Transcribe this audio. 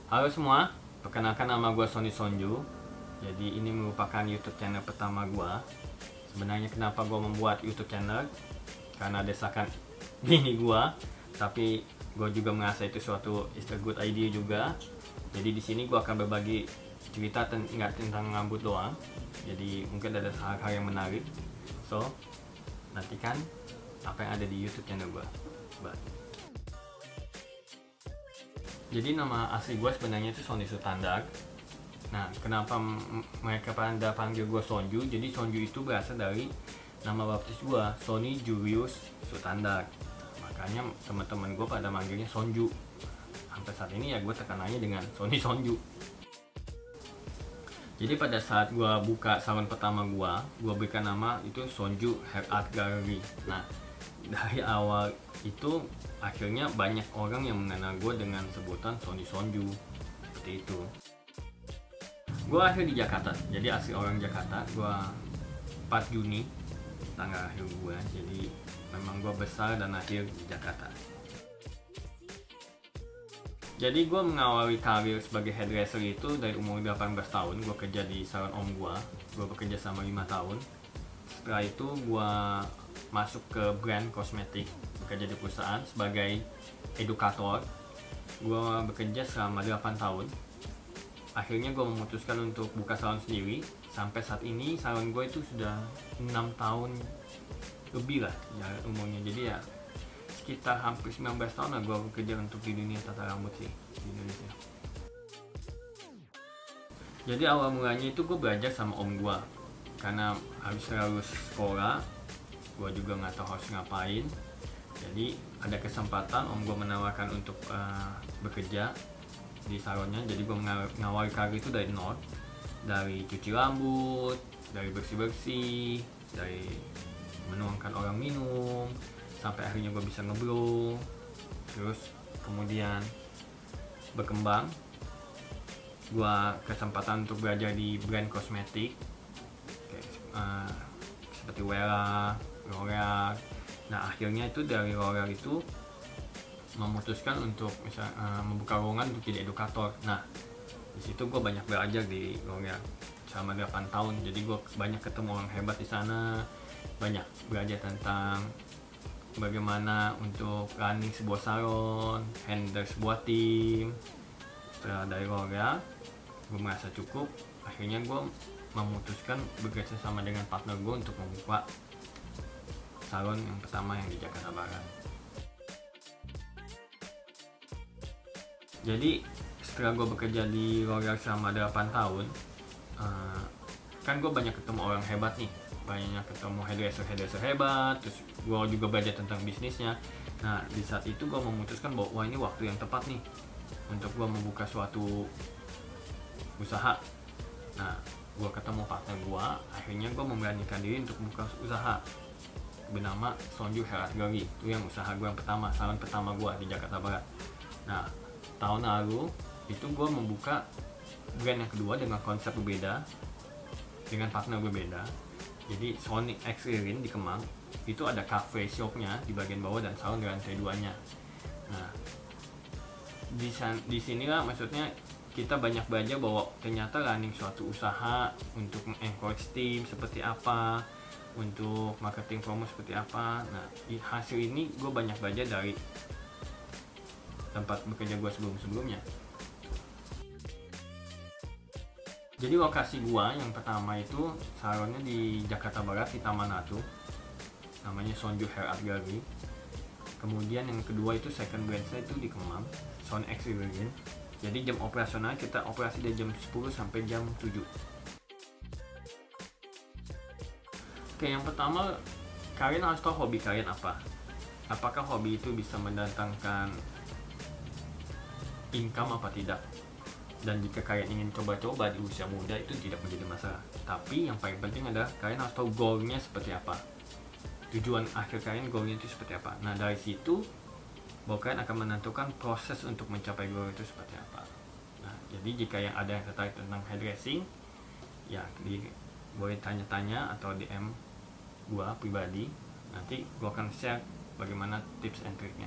Halo semua, perkenalkan nama gue Sony Sonju. Jadi ini merupakan YouTube channel pertama gue. Sebenarnya kenapa gue membuat YouTube channel? Karena desakan bini gue. Tapi gue juga merasa itu suatu is a good idea juga. Jadi di sini gue akan berbagi cerita nggak tentang rambut doang. Jadi mungkin ada hal-hal yang menarik. So, nantikan apa yang ada di YouTube channel gue. Bye. Jadi nama asli gue sebenarnya itu Sony Sutandag. Nah, kenapa mereka pada panggil gue Sonju? Jadi Sonju itu berasal dari nama baptis gue, Sony Julius Sutandag. Makanya teman-teman gue pada manggilnya Sonju. Sampai saat ini ya gue terkenalnya dengan Sony Sonju. Jadi pada saat gue buka salon pertama gue berikan nama itu Sonju Hair Art Gallery. Nah, dari awal itu akhirnya banyak orang yang mengenal gue dengan sebutan Sony Sonju seperti itu. Gue lahir di Jakarta, jadi asli orang Jakarta. Gue 4 Juni tanggal lahir gue, jadi memang gue besar dan lahir di Jakarta. Jadi gue mengawali karir sebagai hairdresser itu dari umur 18 tahun. Gue kerja di salon om gue bekerja selama 5 tahun. Setelah itu gue masuk ke brand kosmetik, bekerja di perusahaan sebagai edukator. Gue bekerja selama 8 tahun. Akhirnya gue memutuskan untuk buka salon sendiri. Sampai saat ini salon gue itu sudah 6 tahun lebih lah ya umurnya. Jadi ya sekitar hampir 19 tahun lah gue bekerja untuk di dunia tata rambut sih di Indonesia. Jadi awal mulanya itu gue belajar sama om gue. Karena habis lulus sekolah, gue juga nggak tahu harus ngapain. Jadi ada kesempatan om gue menawarkan untuk bekerja di salonnya. Jadi gue mengawali karir itu dari nol, dari cuci rambut, dari bersih-bersih, dari menuangkan orang minum, sampai akhirnya gue bisa ngeblow. Terus kemudian berkembang, gue kesempatan untuk belajar di brand kosmetik seperti Wella, L'Oreal. Nah akhirnya itu dari L'Oreal itu memutuskan untuk membuka ruangan untuk jadi edukator. Nah di situ gue banyak belajar di L'Oreal selama 8 tahun. Jadi gue banyak ketemu orang hebat di sana, banyak belajar tentang bagaimana untuk running sebuah salon, handle sebuah tim. Setelah dari L'Oreal gue merasa cukup, akhirnya gue memutuskan bekerja sama dengan partner gue untuk membuka salon yang pertama yang di Jakarta Barat. Jadi setelah gue bekerja di L'Oreal selama 8 tahun, kan gue banyak ketemu orang hebat nih, banyak ketemu hairdresser hebat. Terus gue juga belajar tentang bisnisnya. Nah di saat itu gue memutuskan bahwa wah ini waktu yang tepat nih untuk gue membuka suatu usaha. Nah gue ketemu partner gue, akhirnya gue memberanikan diri untuk buka usaha bernama Sonju Hair Art Gallery. Itu yang usaha gue yang pertama, salon pertama gue di Jakarta Barat. Nah tahun lalu itu gue membuka brand yang kedua dengan konsep berbeda, dengan partner berbeda. Jadi Sonic X Ririn di Kemang itu ada cafe shopnya di bagian bawah dan salon di lantai 2-nya. Nah di sinilah maksudnya kita banyak belajar bahwa ternyata running suatu usaha untuk encourage tim seperti apa, untuk marketing promo seperti apa. Nah hasil ini gue banyak belajar dari tempat bekerja gue sebelumnya. Jadi lokasi gue yang pertama itu salonnya di Jakarta Barat di Taman Ratu, namanya Sonju Hair Art Gallery. Kemudian yang kedua itu second brand saya itu di Kemang, Son X Ririn. Jadi jam operasional kita operasi dari jam 10 sampai jam 7. Oke, yang pertama, kalian harus tahu hobi kalian apa. Apakah hobi itu bisa mendatangkan income apa tidak? Dan jika kalian ingin coba-coba di usia muda itu tidak menjadi masalah. Tapi yang paling penting adalah kalian harus tahu goalnya seperti apa. Tujuan akhir kalian goalnya itu seperti apa. Nah dari situ bahwa kalian akan menentukan proses untuk mencapai goal itu seperti apa. Nah jadi jika yang ada yang tertarik tentang hairdressing, ya boleh tanya-tanya atau DM gua pribadi. Nanti gua akan share bagaimana tips and triknya.